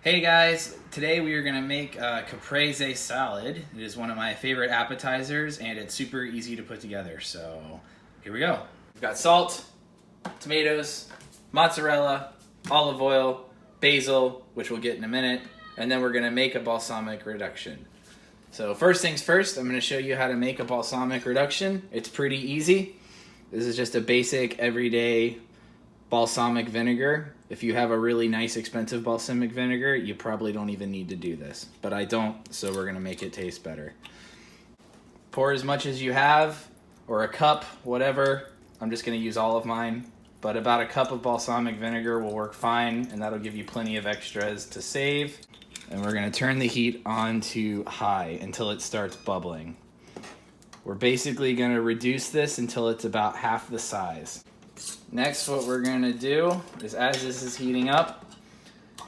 Hey guys, today we are going to make a Caprese salad. It is one of my favorite appetizers and it's super easy to put together. So here we go. We've got salt, tomatoes, mozzarella, olive oil, basil, which we'll get in a minute, and then we're going to make a balsamic reduction. So first things first, I'm going to show you how to make a balsamic reduction. It's pretty easy. This is just a basic everyday balsamic vinegar. If you have a really nice expensive balsamic vinegar, you probably don't even need to do this, but I don't, so we're gonna make it taste better. Pour as much as you have, or a cup, whatever. I'm just gonna use all of mine, but about a cup of balsamic vinegar will work fine, and that'll give you plenty of extras to save. And we're gonna turn the heat on to high until it starts bubbling. We're basically gonna reduce this until it's about half the size. Next, what we're gonna do is, as this is heating up,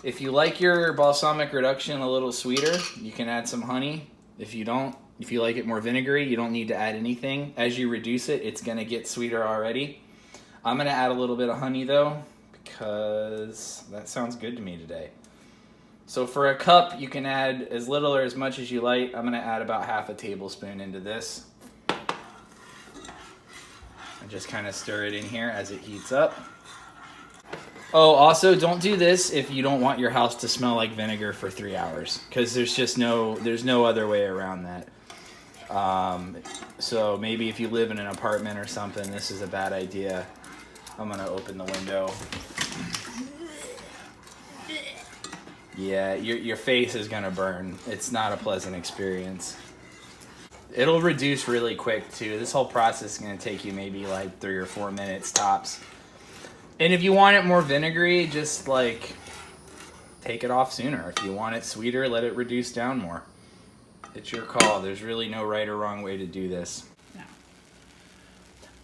if you like your balsamic reduction a little sweeter, you can add some honey. If you don't, if you like it more vinegary, you don't need to add anything. As you reduce it, it's gonna get sweeter already. I'm gonna add a little bit of honey though, because that sounds good to me today. So for a cup, you can add as little or as much as you like. I'm gonna add about half a tablespoon into this. Just kind of stir it in here as it heats up. Oh, also don't do this if you don't want your house to smell like vinegar for 3 hours, because there's no other way around that. So maybe if you live in an apartment or something, this is a bad idea. I'm gonna open the window. Yeah, your face is gonna burn. It's not a pleasant experience. It'll reduce really quick too. This whole process is gonna take you maybe like 3 or 4 minutes tops. And if you want it more vinegary, just like take it off sooner. If you want it sweeter, let it reduce down more. It's your call. There's really no right or wrong way to do this. No.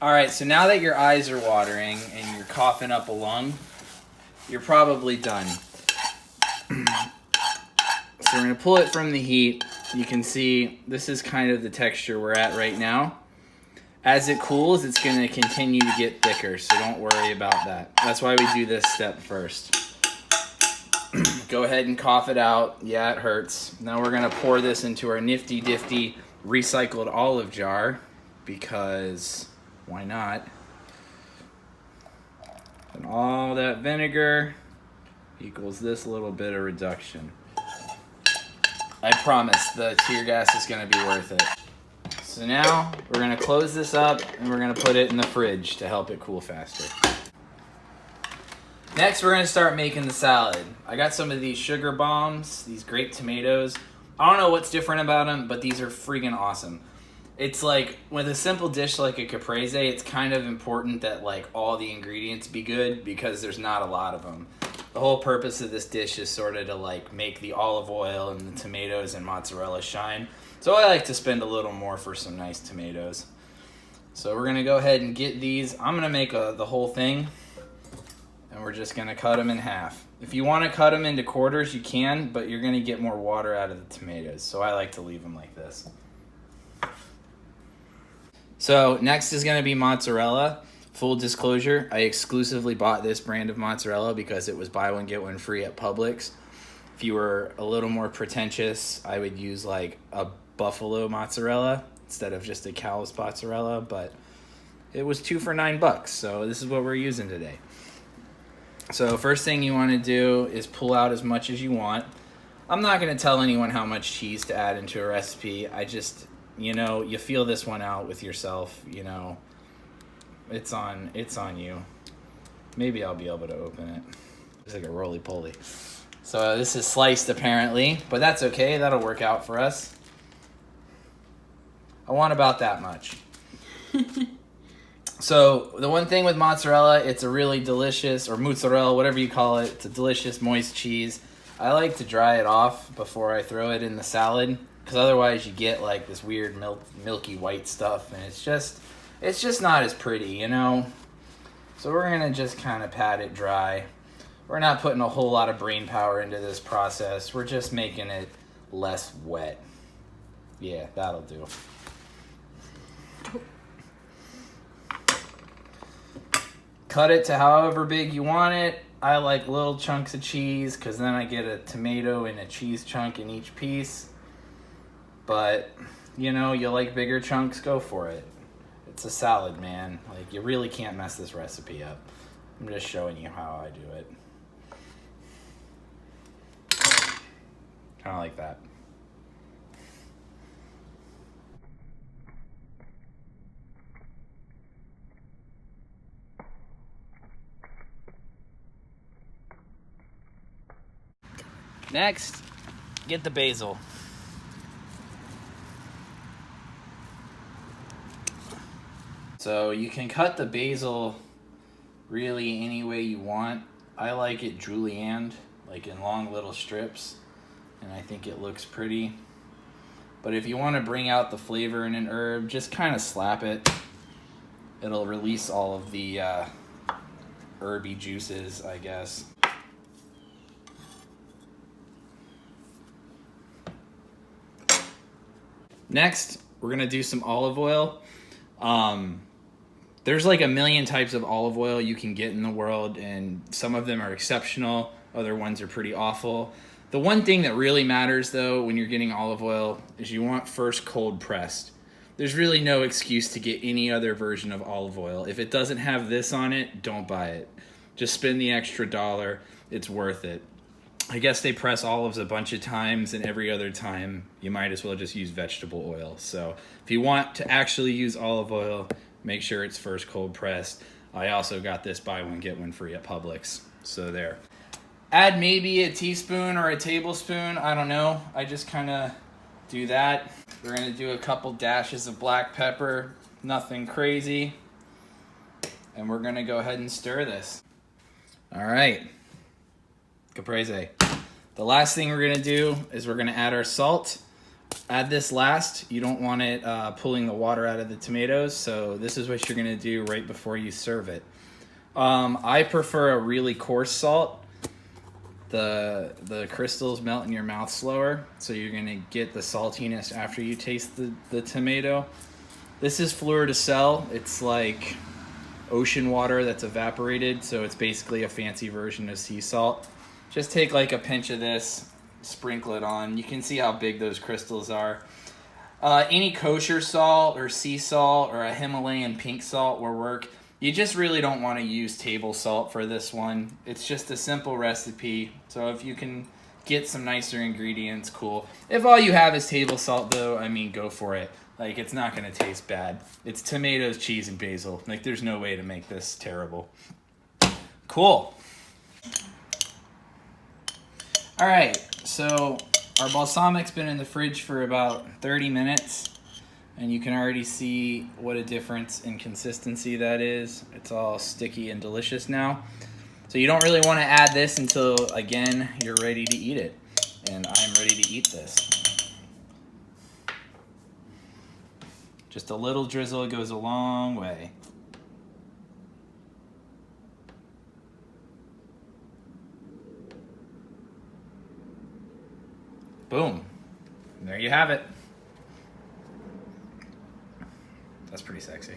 All right, so now that your eyes are watering and you're coughing up a lung, you're probably done. So we're gonna pull it from the heat. You can see this is kind of the texture we're at right now. As it cools, it's going to continue to get thicker, so don't worry about that. That's why we do this step first. Go ahead and cough it out. Yeah, it hurts. Now we're going to pour this into our nifty difty recycled olive jar, because why not? And all that vinegar equals this little bit of reduction. I promise the tear gas is gonna be worth it. So now we're gonna close this up and we're gonna put it in the fridge to help it cool faster. Next, we're gonna start making the salad. I got some of these sugar bombs, these grape tomatoes. I don't know what's different about them, but these are freaking awesome. It's like, with a simple dish like a caprese, it's kind of important that like all the ingredients be good, because there's not a lot of them. The whole purpose of this dish is sort of to like make the olive oil and the tomatoes and mozzarella shine. So I like to spend a little more for some nice tomatoes. So we're gonna go ahead and get these. I'm gonna make the whole thing, and we're just gonna cut them in half. If you wanna cut them into quarters, you can, but you're gonna get more water out of the tomatoes. So I like to leave them like this. So next is gonna be mozzarella. Full disclosure, I exclusively bought this brand of mozzarella because it was buy one, get one free at Publix. If you were a little more pretentious, I would use like a buffalo mozzarella instead of just a cow's mozzarella, but it was 2 for $9, so this is what we're using today. So first thing you want to do is pull out as much as you want. I'm not going to tell anyone how much cheese to add into a recipe. I just, you feel this one out with yourself, It's on you. Maybe I'll be able to open it. It's like a roly-poly. So this is sliced apparently, but that's okay. That'll work out for us. I want about that much. So the one thing with mozzarella, it's a really delicious, or mozzarella, whatever you call it, it's a delicious moist cheese. I like to dry it off before I throw it in the salad, because otherwise you get like this weird milky white stuff, and it's just not as pretty, So we're gonna just kind of pat it dry. We're not putting a whole lot of brain power into this process. We're just making it less wet. Yeah, that'll do. Cut it to however big you want it. I like little chunks of cheese because then I get a tomato and a cheese chunk in each piece. But, you know, you like bigger chunks, go for it. It's a salad, man. Like, you really can't mess this recipe up. I'm just showing you how I do it. Kind of like that. Next, get the basil. So you can cut the basil really any way you want. I like it julienned, like in long little strips, and I think it looks pretty. But if you want to bring out the flavor in an herb, just kind of slap it. It'll release all of the herby juices, I guess. Next, we're gonna do some olive oil. There's like a million types of olive oil you can get in the world, and some of them are exceptional, other ones are pretty awful. The one thing that really matters though when you're getting olive oil is you want first cold pressed. There's really no excuse to get any other version of olive oil. If it doesn't have this on it, don't buy it. Just spend the extra $1, it's worth it. I guess they press olives a bunch of times, and every other time you might as well just use vegetable oil. So if you want to actually use olive oil, make sure it's first cold pressed. I also got this buy one get one free at Publix. So there. Add maybe a teaspoon or a tablespoon, I don't know. I just kind of do that. We're gonna do a couple dashes of black pepper, nothing crazy. And we're gonna go ahead and stir this. All right. Caprese. The last thing we're gonna do is we're gonna add our salt. Add this last. You don't want it pulling the water out of the tomatoes, so this is what you're gonna do right before you serve it. I prefer a really coarse salt. The crystals melt in your mouth slower, so you're gonna get the saltiness after you taste the tomato. This is fleur de sel. It's like ocean water that's evaporated, so it's basically a fancy version of sea salt. Just take like a pinch of this, sprinkle it on. You can see how big those crystals are. Any kosher salt or sea salt or a Himalayan pink salt will work. You just really don't want to use table salt for this one. It's just a simple recipe, so if you can get some nicer ingredients, cool. If all you have is table salt though, I mean, go for it. Like, it's not gonna taste bad. It's tomatoes, cheese, and basil. Like, there's no way to make this terrible. Cool. All right, so our balsamic's been in the fridge for about 30 minutes, and you can already see what a difference in consistency that is. It's all sticky and delicious now. So you don't really want to add this until, again, you're ready to eat it. And I'm ready to eat this. Just a little drizzle goes a long way. Boom. And there you have it. That's pretty sexy.